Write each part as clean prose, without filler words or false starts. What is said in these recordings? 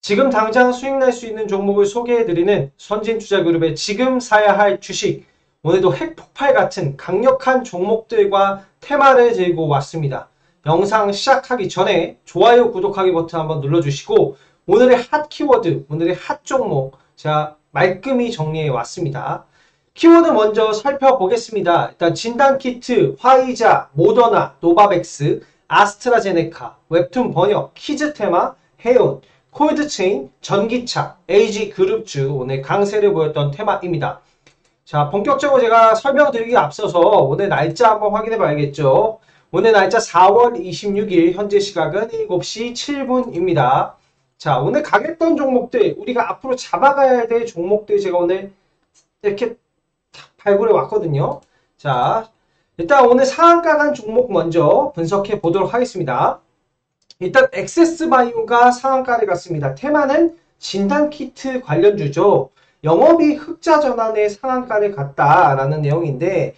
지금 당장 수익 날 수 있는 종목을 소개해드리는 선진투자그룹의 지금 사야 할 주식. 오늘도 핵폭발 같은 강력한 종목들과 테마를 들고 왔습니다. 영상 시작하기 전에 좋아요, 구독하기 버튼 한번 눌러주시고 오늘의 핫 키워드, 오늘의 핫 종목 제가 말끔히 정리해 왔습니다. 키워드 먼저 살펴보겠습니다. 일단 진단키트, 화이자, 모더나, 노바백스, 아스트라제네카, 웹툰 번역, 키즈테마, 해온, 콜드체인, 전기차, LG그룹주 오늘 강세를 보였던 테마입니다. 자, 본격적으로 제가 설명드리기 앞서서 오늘 날짜 한번 확인해 봐야겠죠. 오늘 날짜 4월 26일 현재 시각은 7시 7분입니다. 자, 오늘 가겠던 종목들, 우리가 앞으로 잡아가야 될 종목들 제가 오늘 이렇게 발굴해 왔거든요. 자, 일단 오늘 상한가 간 종목 먼저 분석해 보도록 하겠습니다. 일단 엑세스바이오가 상한가를 갔습니다. 테마는 진단키트 관련주죠. 영업이익 흑자 전환에 상한가를 갔다라는 내용인데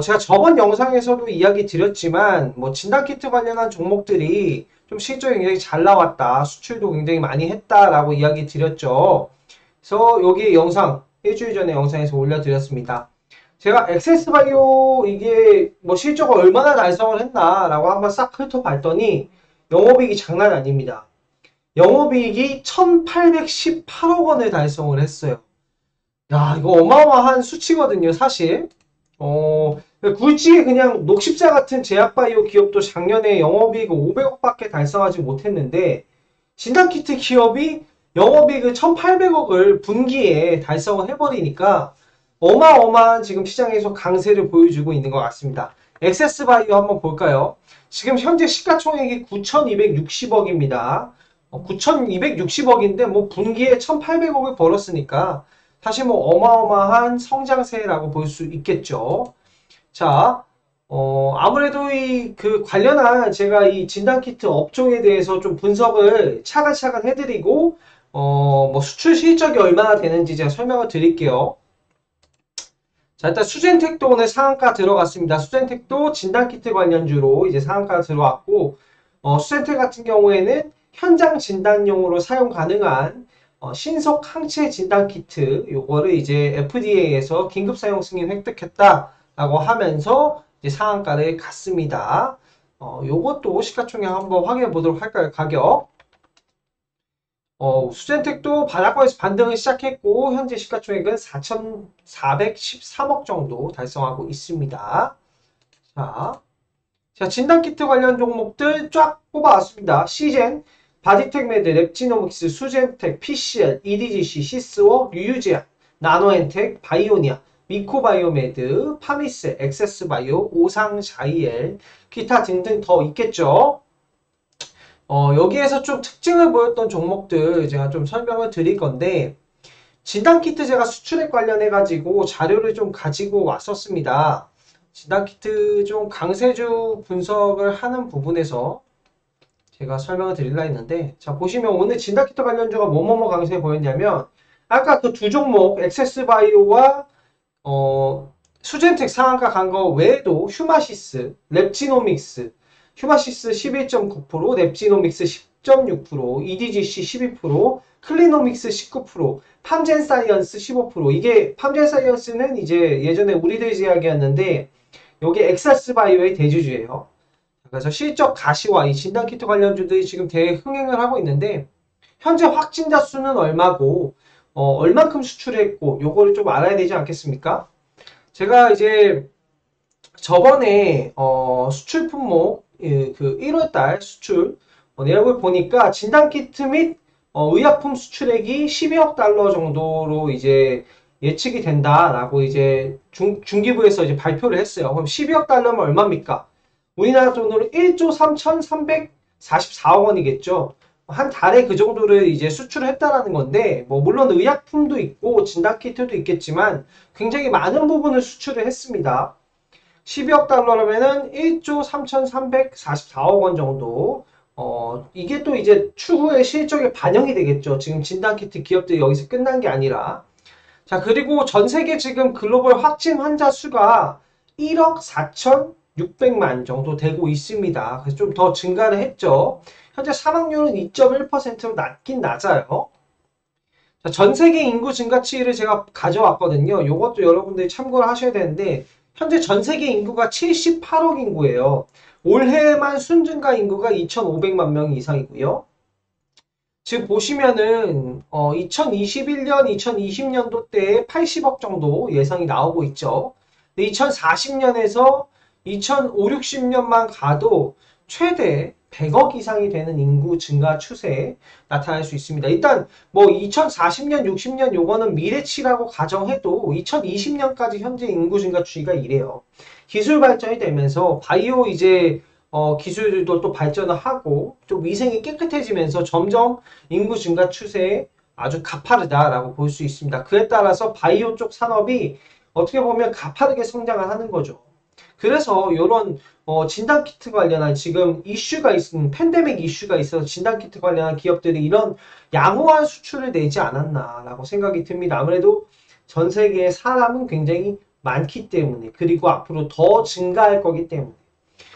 제가 저번 영상에서도 이야기 드렸지만 진단키트 관련한 종목들이 좀 실적이 굉장히 잘 나왔다. 수출도 굉장히 많이 했다라고 이야기 드렸죠. 그래서 여기 영상 일주일 전에 영상에서 올려드렸습니다. 제가 엑세스바이오 이게 실적을 얼마나 달성을 했나라고 한번 싹 훑어봤더니 영업이익이 장난 아닙니다. 영업이익이 1818억 원을 달성을 했어요. 야, 이거 어마어마한 수치거든요, 사실. 굳이 그냥 녹십자 같은 제약바이오 기업도 작년에 영업이익 500억밖에 달성하지 못했는데, 진단키트 기업이 영업이익 1800억을 분기에 달성을 해버리니까, 어마어마한 지금 시장에서 강세를 보여주고 있는 것 같습니다. 엑세스바이오 한번 볼까요? 지금 현재 시가총액이 9,260억입니다. 9,260억인데 분기에 1,800억을 벌었으니까 사실 어마어마한 성장세라고 볼 수 있겠죠. 자, 아무래도 그 관련한 제가 이 진단키트 업종에 대해서 좀 분석을 차근차근 해드리고 수출 실적이 얼마나 되는지 제가 설명을 드릴게요. 자, 일단 수젠텍도 오늘 상한가 들어갔습니다. 수젠텍도 진단키트 관련주로 이제 상한가 들어왔고, 수젠텍 같은 경우에는 현장 진단용으로 사용 가능한 신속 항체 진단키트, 요거를 이제 FDA에서 긴급 사용 승인 획득했다라고 하면서 이제 상한가를 갔습니다. 요것도 시가총액 한번 확인해 보도록 할까요? 가격. 수젠텍도 바닥권에서 반등을 시작했고 현재 시가총액은 4,413억 정도 달성하고 있습니다. 자, 진단키트 관련 종목들 쫙 뽑아왔습니다. 시젠, 바디텍메드, 랩지노믹스, 수젠텍, PCL, EDGC, 시스워, 류유제약, 나노엔텍, 바이오니아, 미코바이오메드, 파미스, 엑세스바이오, 오상자이엘, 기타 등등 더 있겠죠. 여기에서 좀 특징을 보였던 종목들 제가 좀 설명을 드릴 건데, 진단키트 제가 수출액 관련해가지고 자료를 좀 가지고 왔었습니다. 진단키트 좀 강세주 분석을 하는 부분에서 제가 설명을 드리려 했는데, 자, 보시면 오늘 진단키트 관련주가 뭐뭐뭐 강세 보였냐면, 아까 그 두 종목, 엑세스바이오와, 수젠텍 상한가 간 거 외에도 휴마시스, 랩지노믹스, 휴마시스 11.9%, 랩지노믹스 10.6%, EDGC 12%, 클리노믹스 19%, 팜젠사이언스 15%. 이게 팜젠사이언스는 이제 예전에 우리들 제약이었는데 여기 엑세스바이오의 대주주예요. 그래서 실적 가시와 이 진단키트 관련주들이 지금 대흥행을 하고 있는데 현재 확진자 수는 얼마고 얼만큼 수출했고 요거를 좀 알아야 되지 않겠습니까? 제가 이제 저번에 수출 품목 그 1월달 수출 내역을 보니까 진단키트 및 의약품 수출액이 12억 달러 정도로 이제 예측이 된다라고 이제 중기부에서 이제 발표를 했어요. 그럼 12억 달러면 얼마입니까? 우리나라 돈으로 1조 3,344억 원이겠죠. 한 달에 그 정도를 이제 수출을 했다라는 건데, 물론 의약품도 있고 진단키트도 있겠지만 굉장히 많은 부분을 수출을 했습니다. 12억 달러라면은 1조 3,344억 원 정도. 이게 또 이제 추후에 실적에 반영이 되겠죠. 지금 진단키트 기업들이 여기서 끝난 게 아니라. 자, 그리고 전 세계 지금 글로벌 확진 환자 수가 1억 600만 정도 되고 있습니다. 그래서 좀 더 증가를 했죠. 현재 사망률은 2.1%로 낮긴 낮아요. 자, 전 세계 인구 증가치를 제가 가져왔거든요. 이것도 여러분들이 참고를 하셔야 되는데 현재 전 세계 인구가 78억 인구예요. 올해만 순증가 인구가 2,500만 명 이상이고요. 지금 보시면은 2021년, 2020년도 때에 80억 정도 예상이 나오고 있죠. 근데 2040년에서 2050, 60년만 가도 최대 100억 이상이 되는 인구 증가 추세에 나타날 수 있습니다. 일단 뭐 2040년, 60년 요거는 미래치라고 가정해도 2020년까지 현재 인구 증가 추이가 이래요. 기술 발전이 되면서 바이오 이제 기술들도 또 발전을 하고 좀 위생이 깨끗해지면서 점점 인구 증가 추세에 아주 가파르다라고 볼 수 있습니다. 그에 따라서 바이오 쪽 산업이 어떻게 보면 가파르게 성장을 하는 거죠. 그래서 이런 진단키트 관련한 지금 이슈가 있는 팬데믹 이슈가 있어서 진단키트 관련한 기업들이 이런 양호한 수출을 내지 않았나라고 생각이 듭니다. 아무래도 전 세계에 사람은 굉장히 많기 때문에 그리고 앞으로 더 증가할 거기 때문에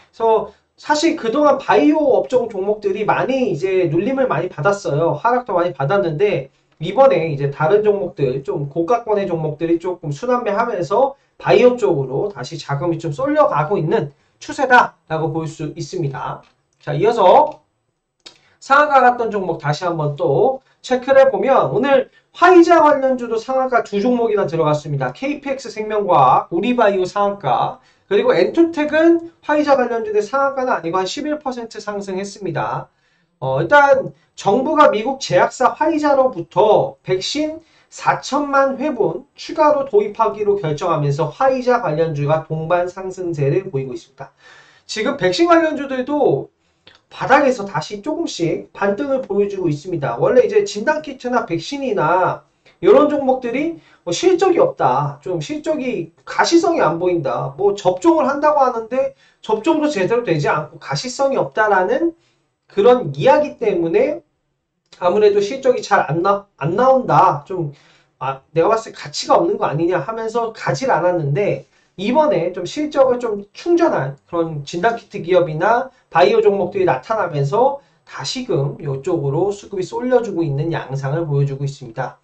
그래서 사실 그동안 바이오 업종 종목들이 많이 이제 눌림을 많이 받았어요. 하락도 많이 받았는데 이번에 이제 다른 종목들 좀 고가권의 종목들이 조금 순환매하면서 바이오 쪽으로 다시 자금이 좀 쏠려가고 있는 추세다라고 볼 수 있습니다. 자, 이어서 상한가 갔던 종목 다시 한번 또 체크를 해보면 오늘 화이자 관련주도 상한가 두 종목이나 들어갔습니다. KPX 생명과학, 우리바이오 상한가 그리고 엔투텍은 화이자 관련주의 상한가는 아니고 한 11% 상승했습니다. 일단 정부가 미국 제약사 화이자로부터 백신 4천만 회분 추가로 도입하기로 결정하면서 화이자 관련주가 동반 상승세를 보이고 있습니다. 지금 백신 관련주들도 바닥에서 다시 조금씩 반등을 보여주고 있습니다. 원래 이제 진단키트나 백신이나 이런 종목들이 실적이 없다. 좀 실적이 가시성이 안 보인다. 뭐 접종을 한다고 하는데 접종도 제대로 되지 않고 가시성이 없다라는 그런 이야기 때문에 아무래도 실적이 잘 안 나온다. 좀 내가 봤을 때 가치가 없는 거 아니냐 하면서 가질 않았는데 이번에 좀 실적을 좀 충전한 그런 진단키트 기업이나 바이오 종목들이 나타나면서 다시금 이쪽으로 수급이 쏠려주고 있는 양상을 보여주고 있습니다.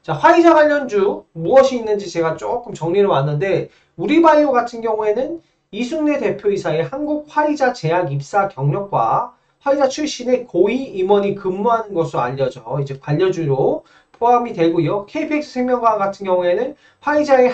자, 화이자 관련주 무엇이 있는지 제가 조금 정리를 왔는데 우리바이오 같은 경우에는 이순례 대표이사의 한국 화이자 제약 입사 경력과 화이자 출신의 고위 임원이 근무하는 것으로 알려져 이제 관료주로 포함이 되고요. KPX 생명과학 같은 경우에는 화이자의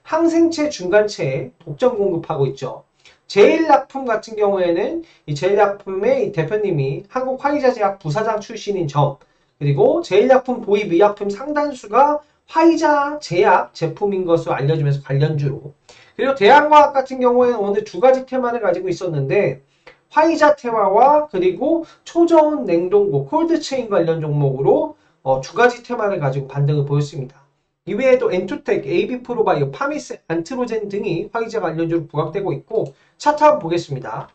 항생체 중간체에 독점 공급하고 있죠. 제일약품 같은 경우에는 이 제일약품의 대표님이 한국 화이자제약 부사장 출신인 점 그리고 제일약품 도입 의약품 상단수가 화이자 제약 제품인 것으로 알려지면서 관련주로 그리고 대한과학 같은 경우에는 오늘 두 가지 테마를 가지고 있었는데 화이자 테마와 그리고 초저온 냉동고 콜드체인 관련 종목으로 두 가지 테마를 가지고 반등을 보였습니다. 이외에도 엔투텍, AB프로바이오, 파미스, 안트로젠 등이 화이자 관련주로 부각되고 있고 차트 한번 보겠습니다.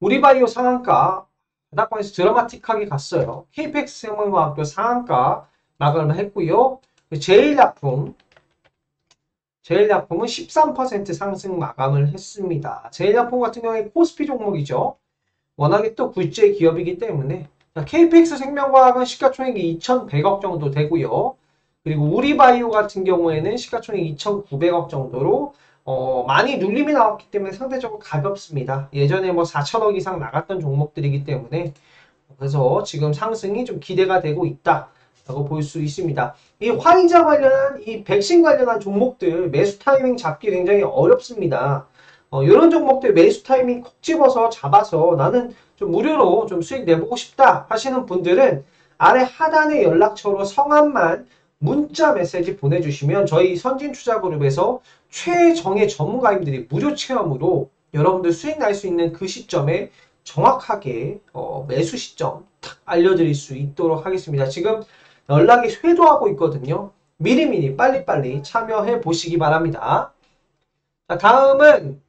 우리바이오 상한가 바닥권에서 드라마틱하게 갔어요. KPX 생명과학도 상한가 마감을 했고요. 제일약품은 13% 상승 마감을 했습니다. 제일약품 같은 경우에 코스피 종목이죠. 워낙에 또 굴제 기업이기 때문에 KPX 생명과학은 시가총액이 2,100억 정도 되고요. 그리고 우리바이오 같은 경우에는 시가총액 2,900억 정도로 많이 눌림이 나왔기 때문에 상대적으로 가볍습니다. 예전에 뭐 4천억 이상 나갔던 종목들이기 때문에 그래서 지금 상승이 좀 기대가 되고 있다라고 볼 수 있습니다. 이 화이자 관련한 이 백신 관련한 종목들 매수 타이밍 잡기 굉장히 어렵습니다. 이런 종목들 매수 타이밍 콕 집어서 잡아서 나는 좀 무료로 좀 수익 내보고 싶다 하시는 분들은 아래 하단의 연락처로 성함만 문자 메시지 보내주시면 저희 선진투자그룹에서 최정예 전문가님들이 무료 체험으로 여러분들 수익 날 수 있는 그 시점에 정확하게 매수 시점 탁 알려드릴 수 있도록 하겠습니다. 지금 연락이 쇄도하고 있거든요. 미리미리 빨리빨리 참여해 보시기 바랍니다. 자, 다음은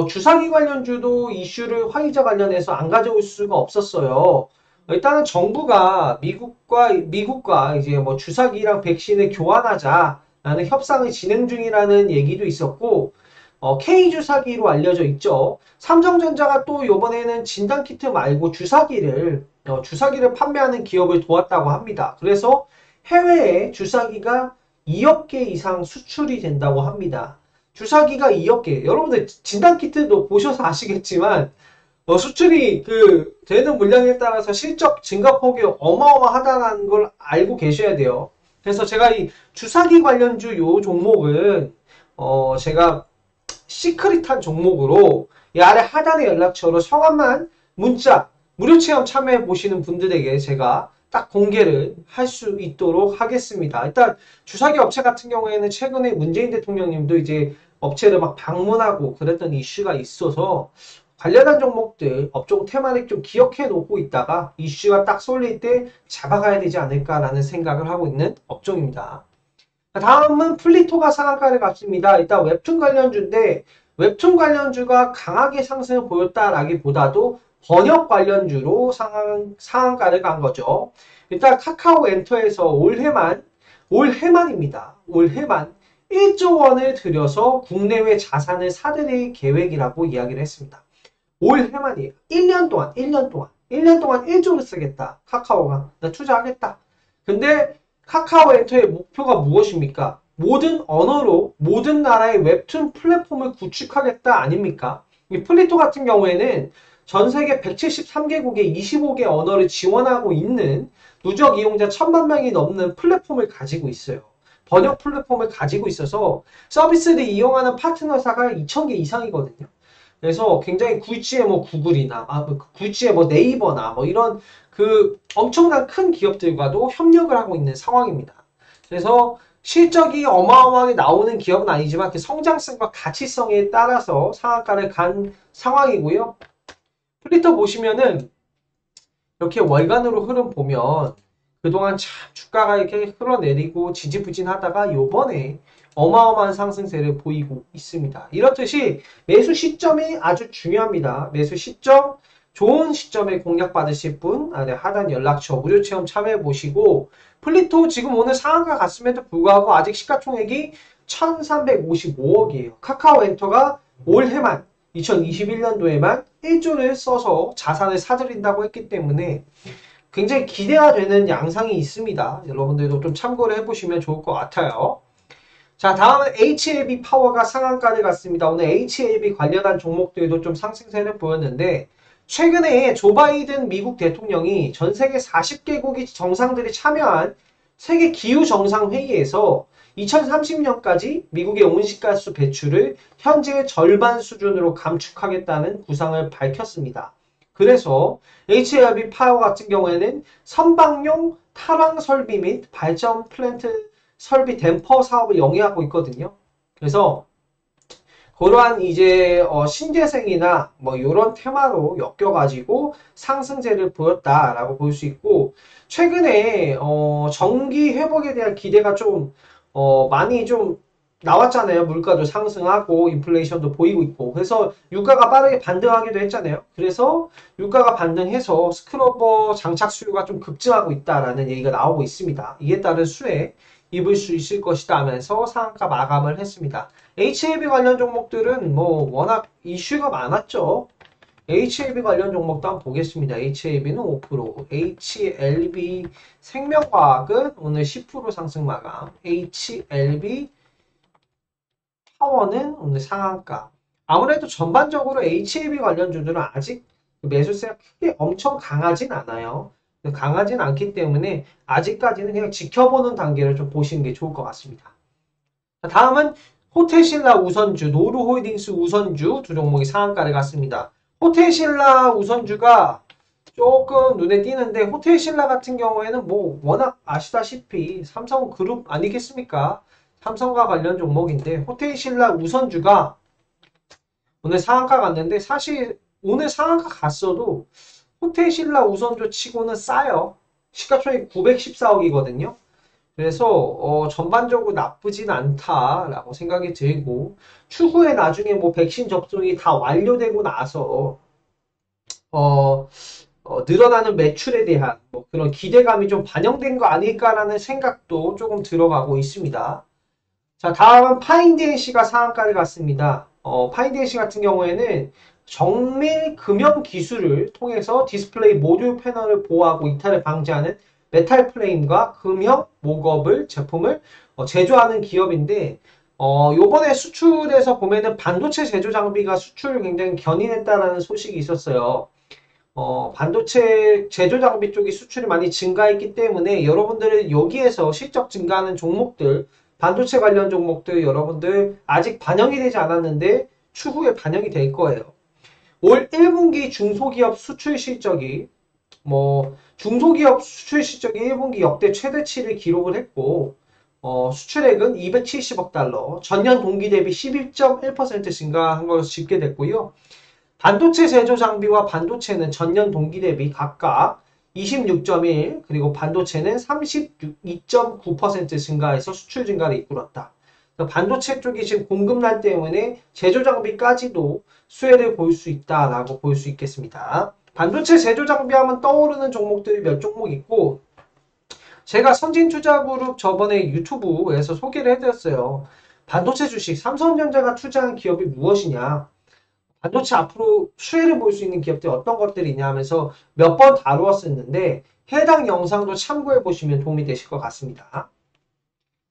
주사기 관련주도 이슈를 화이자 관련해서 안 가져올 수가 없었어요. 일단은 정부가 미국과 이제 뭐 주사기랑 백신을 교환하자라는 협상을 진행 중이라는 얘기도 있었고, K주사기로 알려져 있죠. 삼성전자가 또 이번에는 진단키트 말고 주사기를 판매하는 기업을 도왔다고 합니다. 그래서 해외에 주사기가 2억 개 이상 수출이 된다고 합니다. 주사기가 2억 개. 여러분들 진단키트도 보셔서 아시겠지만 수출이 되는 물량에 따라서 실적 증가폭이 어마어마하다는 걸 알고 계셔야 돼요. 그래서 제가 이 주사기 관련주 요 종목은 제가 시크릿한 종목으로 이 아래 하단의 연락처로 성함만 문자 무료 체험 참여해 보시는 분들에게 제가 딱 공개를 할 수 있도록 하겠습니다. 일단 주사기 업체 같은 경우에는 최근에 문재인 대통령님도 이제 업체를 막 방문하고 그랬던 이슈가 있어서 관련한 종목들, 업종 테마를 좀 기억해 놓고 있다가 이슈가 딱 쏠릴 때 잡아가야 되지 않을까라는 생각을 하고 있는 업종입니다. 다음은 플리토가 상한가를 갔습니다. 일단 웹툰 관련주인데 웹툰 관련주가 강하게 상승을 보였다라기보다도 번역 관련주로 상한가를 간 거죠. 일단 카카오 엔터에서 올해만입니다. 올해만 1조 원을 들여서 국내외 자산을 사들일 계획이라고 이야기를 했습니다. 올해만이에요. 1년 동안 1조를 쓰겠다. 카카오가 나 투자하겠다. 근데 카카오 엔터의 목표가 무엇입니까? 모든 언어로 모든 나라의 웹툰 플랫폼을 구축하겠다 아닙니까? 이 플리토 같은 경우에는 전 세계 173개국의 25개 언어를 지원하고 있는 누적 이용자 1000만 명이 넘는 플랫폼을 가지고 있어요. 번역 플랫폼을 가지고 있어서 서비스를 이용하는 파트너사가 2000개 이상이거든요. 그래서 굉장히 구이치의 구글이나 구이치의 네이버나 이런 엄청난 큰 기업들과도 협력을 하고 있는 상황입니다. 그래서 실적이 어마어마하게 나오는 기업은 아니지만 그 성장성과 가치성에 따라서 상한가를 간 상황이고요. 플리터 보시면은 이렇게 월간으로 흐름 보면 그동안 참 주가가 이렇게 흘러내리고 지지부진하다가 요번에 어마어마한 상승세를 보이고 있습니다. 이렇듯이 매수 시점이 아주 중요합니다. 매수 시점, 좋은 시점에 공략 받으실 분 아래 하단 연락처 무료 체험 참여해 보시고 플리토 지금 오늘 상한가 갔음에도 불구하고 아직 시가총액이 1355억이에요. 카카오 엔터가 올해만 2021년도에만 1조를 써서 자산을 사들인다고 했기 때문에 굉장히 기대가 되는 양상이 있습니다. 여러분들도 좀 참고를 해보시면 좋을 것 같아요. 자, 다음은 HLB 파워가 상한가를 갔습니다. 오늘 HLB 관련한 종목들도 좀 상승세를 보였는데 최근에 조 바이든 미국 대통령이 전 세계 40개국의 정상들이 참여한 세계 기후정상회의에서 2030년까지 미국의 온실가스 배출을 현재의 절반 수준으로 감축하겠다는 구상을 밝혔습니다. 그래서 HLB 파워 같은 경우에는 선박용 탈황 설비 및 발전 플랜트 설비 댐퍼 사업을 영위하고 있거든요. 그래서 그러한 이제 신재생이나 이런 테마로 엮여가지고 상승세를 보였다라고 볼 수 있고 최근에 정기 회복에 대한 기대가 좀 많이 좀 나왔잖아요. 물가도 상승하고 인플레이션도 보이고 있고 그래서 유가가 빠르게 반등하기도 했잖아요. 그래서 유가가 반등해서 스크러버 장착 수요가 좀 급증하고 있다라는 얘기가 나오고 있습니다. 이에 따른 수혜 입을 수 있을 것이다 하면서 상한가 마감을 했습니다. HLB 관련 종목들은 워낙 이슈가 많았죠. HLB 관련 종목도 한번 보겠습니다. HLB는 5%, HLB 생명과학은 오늘 10% 상승 마감, HLB 파워는 오늘 상한가. 아무래도 전반적으로 HLB 관련주들은 아직 매수세가 크게 엄청 강하진 않아요. 강하진 않기 때문에 아직까지는 그냥 지켜보는 단계를 좀 보시는 게 좋을 것 같습니다. 다음은 호텔신라 우선주, 노루홀딩스 우선주 두 종목이 상한가를 갔습니다. 호텔신라 우선주가 조금 눈에 띄는데 호텔신라 같은 경우에는 워낙 아시다시피 삼성그룹 아니겠습니까? 삼성과 관련 종목인데 호텔신라 우선주가 오늘 상한가 갔는데 사실 오늘 상한가 갔어도 호텔신라 우선주 치고는 싸요. 시가총액 914억이거든요. 그래서 전반적으로 나쁘진 않다라고 생각이 들고 추후에 나중에 백신 접종이 다 완료되고 나서 늘어나는 매출에 대한 그런 기대감이 좀 반영된 거 아닐까라는 생각도 조금 들어가고 있습니다. 자, 다음은 파인DNC가 상한가를 갔습니다. 파인DNC 같은 경우에는 정밀 금형 기술을 통해서 디스플레이 모듈 패널을 보호하고 이탈을 방지하는 메탈 프레임과 금형 목업을 제품을 제조하는 기업인데 요번에 수출에서 보면은 반도체 제조 장비가 수출 굉장히 견인했다라는 소식이 있었어요. 반도체 제조 장비 쪽이 수출이 많이 증가했기 때문에 여러분들은 여기에서 실적 증가하는 종목들, 반도체 관련 종목들 여러분들 아직 반영이 되지 않았는데 추후에 반영이 될 거예요. 올 1분기 중소기업 수출 실적이 중소기업 수출 실적이 1분기 역대 최대치를 기록을 했고 수출액은 270억 달러, 전년 동기 대비 11.1% 증가한 것으로 집계됐고요. 반도체 제조 장비와 반도체는 전년 동기 대비 각각 26.1 그리고 반도체는 32.9% 증가해서 수출 증가를 이끌었다. 반도체 쪽이 지금 공급난 때문에 제조 장비까지도 수혜를 볼 수 있다라고 볼 수 있겠습니다. 반도체 제조 장비 하면 떠오르는 종목들이 몇 종목 있고 제가 선진투자그룹 저번에 유튜브에서 소개를 해드렸어요. 반도체 주식 삼성전자가 투자한 기업이 무엇이냐, 반도체 앞으로 수혜를 볼 수 있는 기업들이 어떤 것들이 있냐 하면서 몇 번 다루었었는데 해당 영상도 참고해 보시면 도움이 되실 것 같습니다.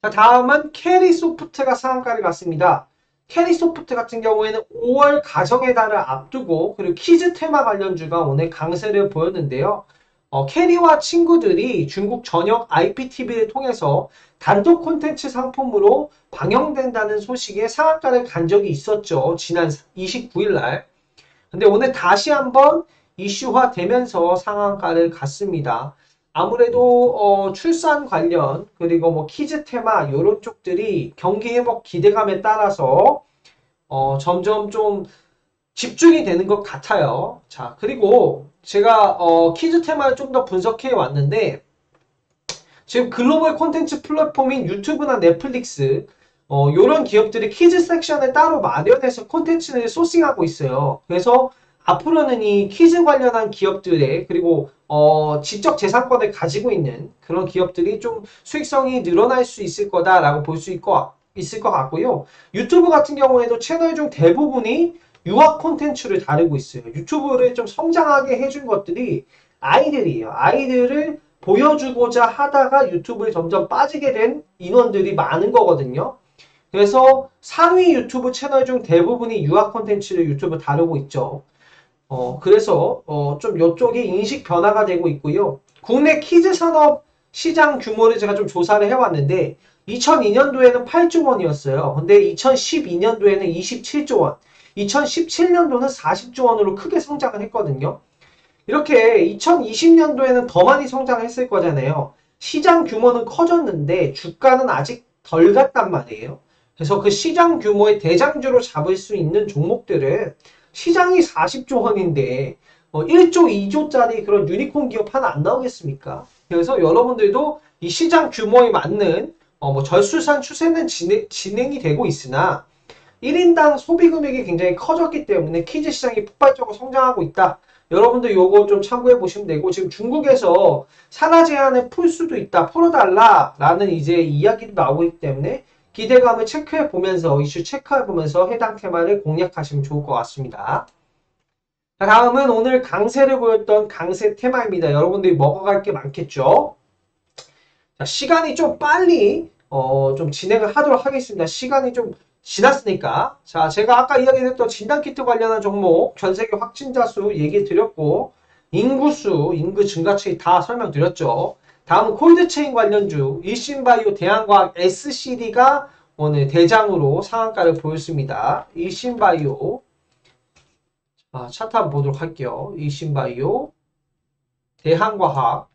자, 다음은 캐리소프트가 상한가를 갔습니다. 캐리소프트 같은 경우에는 5월 가정의 달을 앞두고 그리고 키즈 테마 관련주가 오늘 강세를 보였는데요. 캐리와 친구들이 중국 전역 IPTV를 통해서 단독 콘텐츠 상품으로 방영된다는 소식에 상한가를 간 적이 있었죠. 지난 29일 날. 근데 오늘 다시 한번 이슈화 되면서 상한가를 갔습니다. 아무래도 출산 관련 그리고 뭐 키즈 테마 이런 쪽들이 경기 회복 기대감에 따라서 점점 좀 집중이 되는 것 같아요. 자, 그리고 제가 키즈 테마를 좀 더 분석해 왔는데 지금 글로벌 콘텐츠 플랫폼인 유튜브나 넷플릭스 이런 기업들이 키즈 섹션을 따로 마련해서 콘텐츠를 소싱하고 있어요. 그래서 앞으로는 이 키즈 관련한 기업들의 그리고 지적 재산권을 가지고 있는 그런 기업들이 좀 수익성이 늘어날 수 있을 거다라고 볼 수 있을 것 같고요. 유튜브 같은 경우에도 채널 중 대부분이 유아 콘텐츠를 다루고 있어요. 유튜브를 좀 성장하게 해준 것들이 아이들이에요. 아이들을 보여주고자 하다가 유튜브에 점점 빠지게 된 인원들이 많은 거거든요. 그래서 상위 유튜브 채널 중 대부분이 유아 콘텐츠를 유튜브 다루고 있죠. 그래서 좀 이쪽이 인식 변화가 되고 있고요. 국내 키즈 산업 시장 규모를 제가 좀 조사를 해왔는데 2002년도에는 8조 원이었어요. 근데 2012년도에는 27조 원, 2017년도는 40조 원으로 크게 성장을 했거든요. 이렇게 2020년도에는 더 많이 성장했을 거잖아요. 시장 규모는 커졌는데 주가는 아직 덜 갔단 말이에요. 그래서 그 시장 규모의 대장주로 잡을 수 있는 종목들은 시장이 40조 원인데 1조, 2조짜리 그런 유니콘 기업 하나 안 나오겠습니까? 그래서 여러분들도 이 시장 규모에 맞는 절수산 추세는 진행이 되고 있으나 1인당 소비 금액이 굉장히 커졌기 때문에 키즈 시장이 폭발적으로 성장하고 있다. 여러분들 요거 좀 참고해 보시면 되고 지금 중국에서 산하 제한을 풀 수도 있다. 풀어달라 라는 이제 이야기도 나오고 있기 때문에 기대감을 체크해 보면서 이슈 체크해 보면서 해당 테마를 공략하시면 좋을 것 같습니다. 자, 다음은 오늘 강세를 보였던 강세 테마입니다. 여러분들이 먹어갈 게 많겠죠? 자, 시간이 좀 빨리 좀 진행을 하도록 하겠습니다. 시간이 좀 지났으니까. 자, 제가 아까 이야기했던 진단키트 관련한 종목, 전세계 확진자 수 얘기 드렸고, 인구수, 인구 증가치기 다 설명드렸죠. 다음은 콜드체인 관련주, 일신바이오, 대한과학, SCD가 오늘 대장으로 상한가를 보였습니다. 일신바이오. 차트 한번 보도록 할게요. 일신바이오, 대한과학.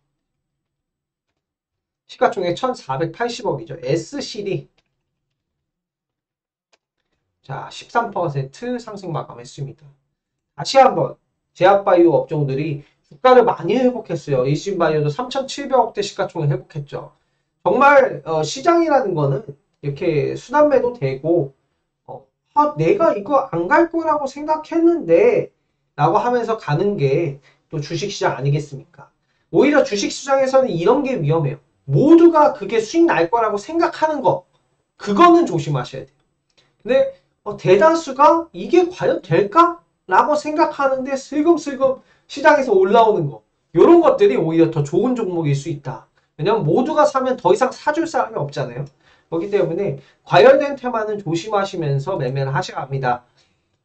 시가총액 1,480억이죠. SCD. 자, 13% 상승 마감했습니다. 다시 한번 제약바이오 업종들이 주가를 많이 회복했어요. 일신바이오도 3,700억대 시가총액 회복했죠. 정말 시장이라는 거는 이렇게 순환매도 되고 내가 이거 안 갈 거라고 생각했는데 라고 하면서 가는 게 또 주식시장 아니겠습니까? 오히려 주식시장에서는 이런 게 위험해요. 모두가 그게 수익 날 거라고 생각하는 거, 그거는 조심하셔야 돼요. 근데 대다수가 이게 과연 될까? 라고 생각하는데 슬금슬금 시장에서 올라오는 거. 이런 것들이 오히려 더 좋은 종목일 수 있다. 왜냐면 모두가 사면 더 이상 사줄 사람이 없잖아요. 그렇기 때문에 과열된 테마는 조심하시면서 매매를 하셔야 합니다.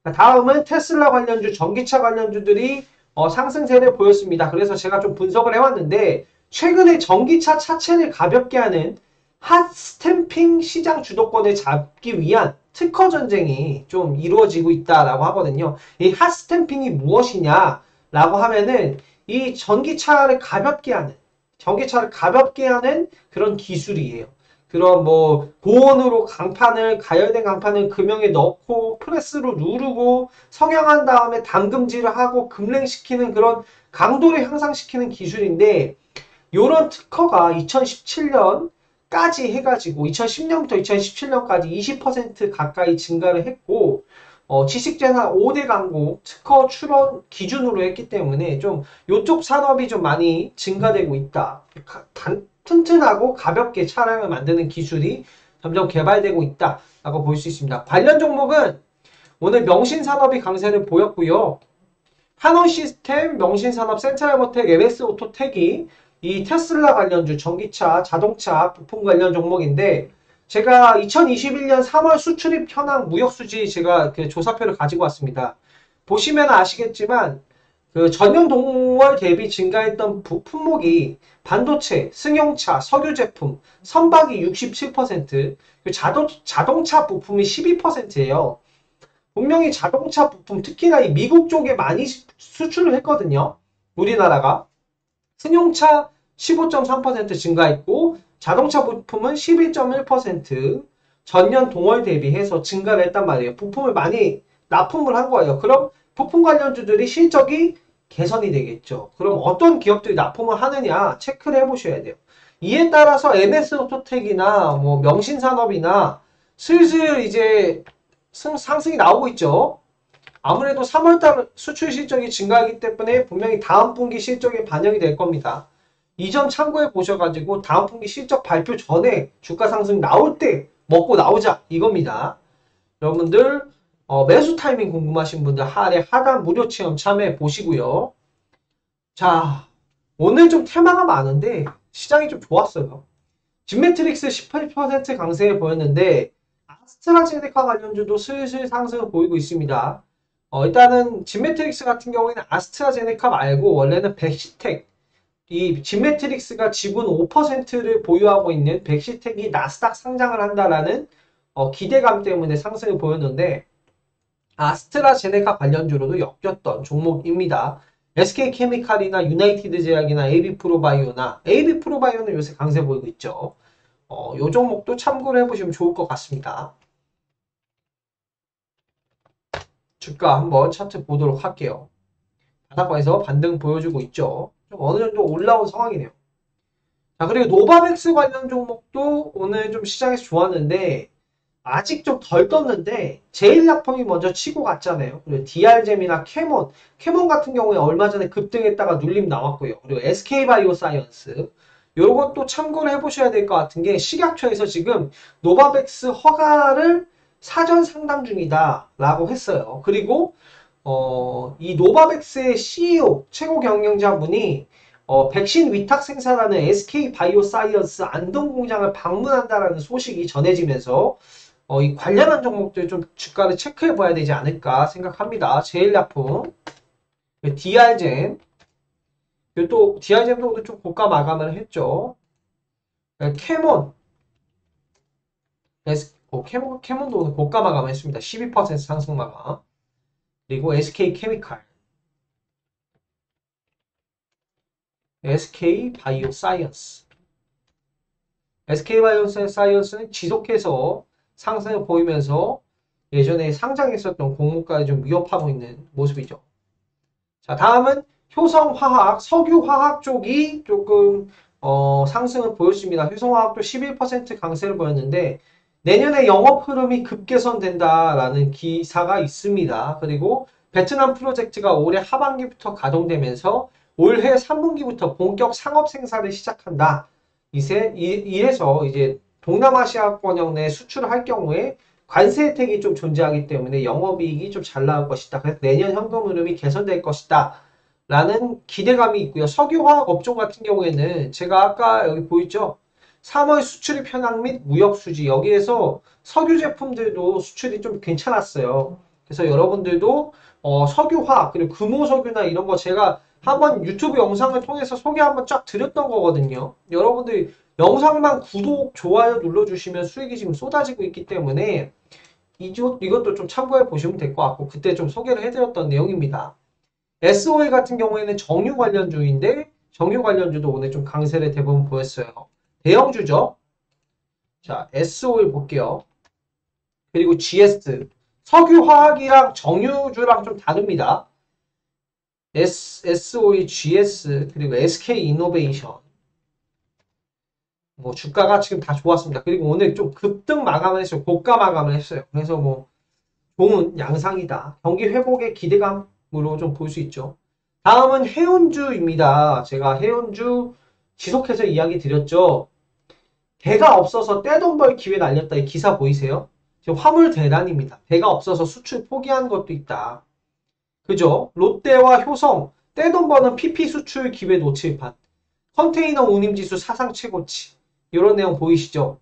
다음은 테슬라 관련주, 전기차 관련주들이 상승세를 보였습니다. 그래서 제가 좀 분석을 해왔는데 최근에 전기차 차체를 가볍게 하는 핫 스탬핑 시장 주도권을 잡기 위한 특허 전쟁이 좀 이루어지고 있다라고 하거든요. 이 핫 스탬핑이 무엇이냐라고 하면은 이 전기차를 가볍게 하는 그런 기술이에요. 그런 뭐 고온으로 가열된 강판을 금형에 넣고 프레스로 누르고 성형한 다음에 담금질을 하고 급냉시키는 그런 강도를 향상시키는 기술인데 요런 특허가 2017년까지 해가지고 2010년부터 2017년까지 20% 가까이 증가를 했고 지식재산 5대 강국 특허 출원 기준으로 했기 때문에 좀 요쪽 산업이 좀 많이 증가되고 있다. 튼튼하고 가볍게 차량을 만드는 기술이 점점 개발되고 있다라고 볼 수 있습니다. 관련 종목은 오늘 명신산업이 강세를 보였고요. 한원시스템, 명신산업, 센트럴모텍, MS오토텍이 이 테슬라 관련주, 전기차, 자동차, 부품 관련 종목인데 제가 2021년 3월 수출입 현황 무역수지 제가 그 조사표를 가지고 왔습니다. 보시면 아시겠지만 그 전년 동월 대비 증가했던 품목이 반도체, 승용차, 석유 제품, 선박이 67%, 자동차 부품이 12%예요. 분명히 자동차 부품, 특히나 이 미국 쪽에 많이 수출을 했거든요. 우리나라가. 승용차 15.3% 증가했고 자동차 부품은 11.1% 전년 동월 대비해서 증가를 했단 말이에요. 부품을 많이 납품을 한 거예요. 그럼 부품 관련주들이 실적이 개선이 되겠죠. 그럼 어떤 기업들이 납품을 하느냐 체크를 해보셔야 돼요. 이에 따라서 MS오토텍이나 뭐 명신산업이나 슬슬 이제 상승이 나오고 있죠. 아무래도 3월달 수출 실적이 증가하기 때문에 분명히 다음 분기 실적에 반영이 될 겁니다. 이 점 참고해 보셔가지고 다음 분기 실적 발표 전에 주가 상승 나올 때 먹고 나오자 이겁니다. 여러분들 매수 타이밍 궁금하신 분들 하래 하단 무료 체험 참여해 보시고요. 자, 오늘 좀 테마가 많은데 시장이 좀 좋았어요. 진매트릭스 18% 강세에 보였는데 아스트라제네카 관련주도 슬슬 상승을 보이고 있습니다. 일단은 진매트릭스 같은 경우에는 아스트라제네카 말고 원래는 백시텍, 이 진매트릭스가 지분 5%를 보유하고 있는 백시텍이 나스닥 상장을 한다라는 기대감 때문에 상승을 보였는데 아스트라제네카 관련주로도 엮였던 종목입니다. SK케미칼이나 유나이티드 제약이나 AB프로바이오나 AB프로바이오는 요새 강세 보이고 있죠. 요 종목도 참고를 해보시면 좋을 것 같습니다. 주가 한번 차트 보도록 할게요. 바닥권에서 반등 보여주고 있죠. 좀 어느 정도 올라온 상황이네요. 자, 그리고 노바백스 관련 종목도 오늘 좀 시장에서 좋았는데 아직 좀 덜 떴는데 제일약품이 먼저 치고 갔잖아요. 그리고 DR잼이나 캐몬 같은 경우에 얼마 전에 급등했다가 눌림 나왔고요. 그리고 SK바이오사이언스 요것도 참고를 해보셔야 될 것 같은 게 식약처에서 지금 노바백스 허가를 사전 상담 중이다 라고 했어요. 그리고 이 노바백스의 CEO 최고 경영자분이 백신 위탁 생산하는 SK바이오사이언스 안동 공장을 방문한다라는 소식이 전해지면서 이 관련한 종목들 좀 주가를 체크해 봐야 되지 않을까 생각합니다. 제일약품, DR잼, 또 DR잼도 오늘 좀 고가 마감을 했죠. 캐몬, 캐몬도 오늘 고가 마감을 했습니다. 12% 상승 마감. 그리고 SK케미칼, SK바이오사이언스. SK바이오사이언스는 지속해서 상승을 보이면서 예전에 상장했었던 공모가를 좀 위협하고 있는 모습이죠. 자, 다음은 효성화학, 석유화학 쪽이 조금 상승을 보였습니다. 효성화학도 11% 강세를 보였는데 내년에 영업 흐름이 급개선된다라는 기사가 있습니다. 그리고 베트남 프로젝트가 올해 하반기부터 가동되면서 올해 3분기부터 본격 상업 생산을 시작한다. 이래서 이제 동남아시아권역 내 수출을 할 경우에 관세 혜택이 좀 존재하기 때문에 영업이익이 좀 잘 나올 것이다. 그래서 내년 현금 흐름이 개선될 것이다. 라는 기대감이 있고요. 석유화학 업종 같은 경우에는 제가 아까 여기 보이죠? 3월 수출입 현황 및 무역 수지 여기에서 석유 제품들도 수출이 좀 괜찮았어요. 그래서 여러분들도 석유화학 그리고 금호석유나 이런 거 제가 한번 유튜브 영상을 통해서 소개 한번 쫙 드렸던 거거든요. 여러분들 영상만 구독, 좋아요 눌러주시면 수익이 지금 쏟아지고 있기 때문에 이것도 좀 참고해 보시면 될 것 같고 그때 좀 소개를 해드렸던 내용입니다. SOA 같은 경우에는 정유 관련주인데 정유 관련주도 오늘 좀 강세를 대부분 보였어요. 대형주죠. 자, SOA 볼게요. 그리고 GS. 석유화학이랑 정유주랑 좀 다릅니다. SOE, GS, 그리고 SK이노베이션. 뭐 주가가 지금 다 좋았습니다. 그리고 오늘 좀 급등 마감을 했어요. 고가 마감을 했어요. 그래서 뭐 좋은 양상이다. 경기 회복의 기대감으로 좀 볼 수 있죠. 다음은 해운주입니다. 제가 해운주 지속해서 이야기 드렸죠. 배가 없어서 떼돈 벌 기회 날렸다. 이 기사 보이세요? 지금 화물 대란입니다. 배가 없어서 수출 포기한 것도 있다. 그죠? 롯데와 효성 떼돈 버는 PP 수출 기회 놓칠판. 컨테이너 운임지수 사상 최고치. 이런 내용 보이시죠?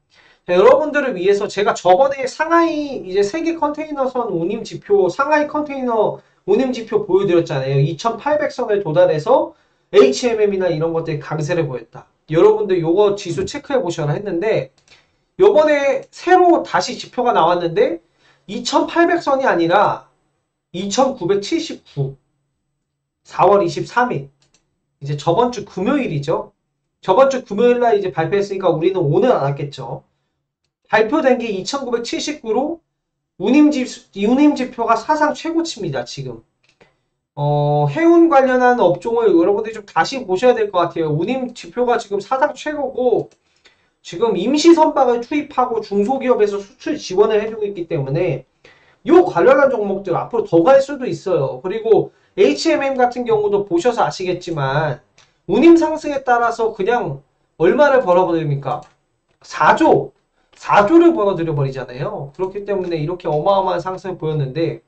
자, 여러분들을 위해서 제가 저번에 상하이 이제 세계 컨테이너선 운임 지표 상하이 컨테이너 운임 지표 보여드렸잖아요. 2800선을 도달해서 HMM이나 이런 것들이 강세를 보였다. 여러분들 요거 지수 체크해 보셔라 했는데 요번에 새로 다시 지표가 나왔는데 2800선이 아니라 2979 4월 23일 이제 저번 주 금요일이죠. 저번 주 금요일날 이제 발표했으니까 우리는 오늘 안 왔겠죠. 발표된 게 2979로 운임지표가 사상 최고치입니다. 지금 해운 관련한 업종을 여러분들이 좀 다시 보셔야 될 것 같아요. 운임지표가 지금 사상 최고고 지금 임시선박을 투입하고 중소기업에서 수출 지원을 해주고 있기 때문에 이 관련한 종목들 앞으로 더 갈 수도 있어요. 그리고 HMM 같은 경우도 보셔서 아시겠지만 운임 상승에 따라서 그냥 얼마를 벌어버립니까? 4조를 벌어들여 버리잖아요. 그렇기 때문에 이렇게 어마어마한 상승을 보였는데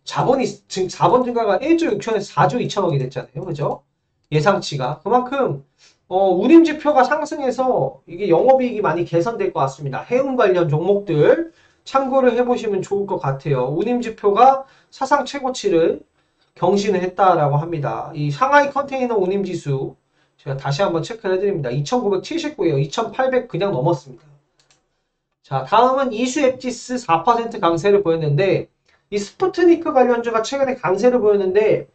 자본이 지금 자본 증가가 1조 6천에서 4조 2천억이 됐잖아요. 그죠? 예상치가 그만큼 운임 지표가 상승해서 이게 영업이익이 많이 개선될 것 같습니다. 해운 관련 종목들 참고를 해보시면 좋을 것 같아요. 운임 지표가 사상 최고치를 경신을 했다라고 합니다. 이 상하이 컨테이너 운임 지수 제가 다시 한번 체크를 해드립니다. 2979예요. 2800 그냥 넘었습니다. 자, 다음은 이수 앱지스 4% 강세를 보였는데 이 스푸트니크 관련주가 최근에 강세를 보였는데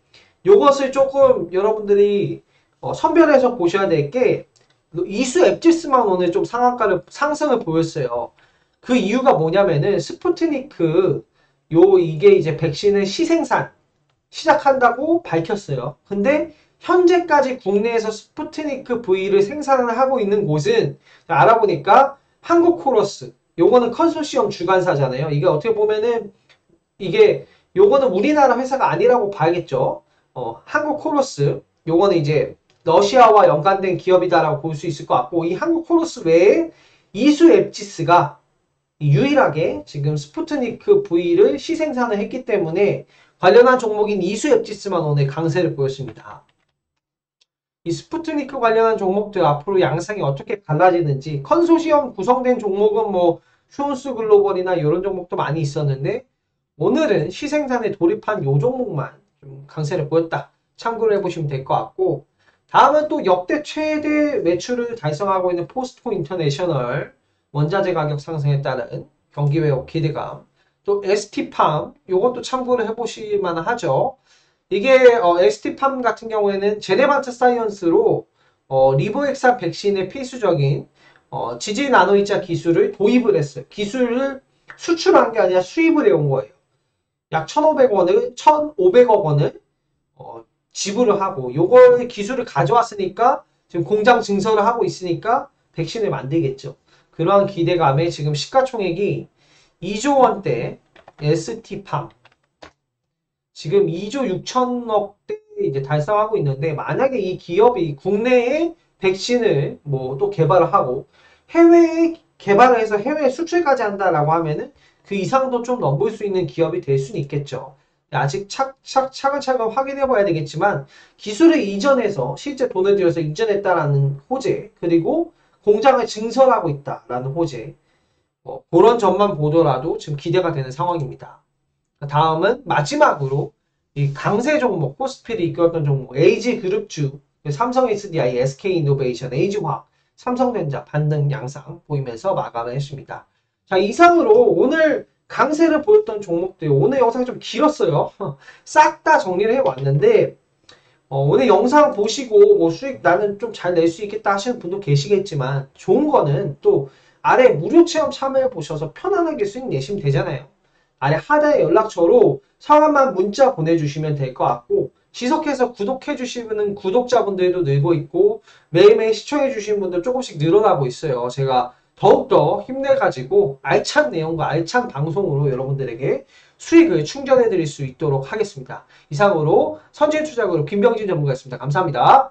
요것을 조금 여러분들이 선별해서 보셔야 될 게 이수 앱지스만 오늘 좀 상승을 보였어요. 그 이유가 뭐냐면은 스푸트니크 이게 이제 백신을 시생산 시작한다고 밝혔어요. 근데 현재까지 국내에서 스푸트니크 V를 생산을 하고 있는 곳은 알아보니까 한국코러스 요거는 컨소시엄 주관사잖아요. 이게 어떻게 보면은 요거는 우리나라 회사가 아니라고 봐야겠죠. 한국코러스 요거는 이제 러시아와 연관된 기업이다라고 볼 수 있을 것 같고 이 한국코러스 외에 이수 앱지스가 유일하게 지금 스푸트니크 V를 시생산을 했기 때문에 관련한 종목인 이수 앱지스만 오늘 강세를 보였습니다. 이 스푸트니크 관련한 종목들 앞으로 양상이 어떻게 달라지는지 컨소시엄 구성된 종목은 뭐 슈온스 글로벌이나 이런 종목도 많이 있었는데 오늘은 시생산에 돌입한 요 종목만 좀 강세를 보였다. 참고를 해보시면 될 것 같고 다음은 또 역대 최대 매출을 달성하고 있는 포스코 인터내셔널 원자재 가격 상승에 따른 경기 회복 기대감 또 ST팜 요것도 참고를 해보실 만하죠. 이게 ST팜 같은 경우에는 제네반트 사이언스로 리보엑산 백신의 필수적인 지질 나노이자 기술을 도입을 했어요. 기술을 수출한 게 아니라 수입을 해온 거예요. 약 1,500억 원을 지불을 하고 요거의 기술을 가져왔으니까 지금 공장 증설을 하고 있으니까 백신을 만들겠죠. 그러한 기대감에 지금 시가총액이 2조 원대 ST팜 지금 2조 6천억대 이제 달성하고 있는데 만약에 이 기업이 국내에 백신을 뭐 또 개발을 하고 해외에 개발을 해서 해외에 수출까지 한다라고 하면은 그 이상도 좀 넘볼 수 있는 기업이 될 수는 있겠죠. 아직 차근차근 확인해 봐야 되겠지만 기술을 이전해서 실제 돈을 들여서 이전했다라는 호재, 그리고 공장을 증설하고 있다라는 호재, 그런 점만 보더라도 지금 기대가 되는 상황입니다. 다음은 마지막으로 이 강세 종목, 코스피를 이끌었던 종목 LG그룹주, 삼성 SDI, SK이노베이션, LG화학, 삼성전자 반등 양상 보이면서 마감을 했습니다. 자, 이상으로 오늘 강세를 보였던 종목들, 오늘 영상이 좀 길었어요. 싹 다 정리를 해왔는데 오늘 영상 보시고 뭐 수익 나는 좀 잘 낼 수 있겠다 하시는 분도 계시겠지만 좋은 거는 또 아래 무료 체험 참여해 보셔서 편안하게 수익 내시면 되잖아요. 아래 하단의 연락처로 성함만 문자 보내주시면 될 것 같고, 지속해서 구독해주시는 구독자분들도 늘고 있고 매일매일 시청해주시는 분들 조금씩 늘어나고 있어요. 제가 더욱더 힘내가지고 알찬 내용과 알찬 방송으로 여러분들에게 수익을 충전해드릴 수 있도록 하겠습니다. 이상으로 선진투자그룹 김병진 전문가였습니다. 감사합니다.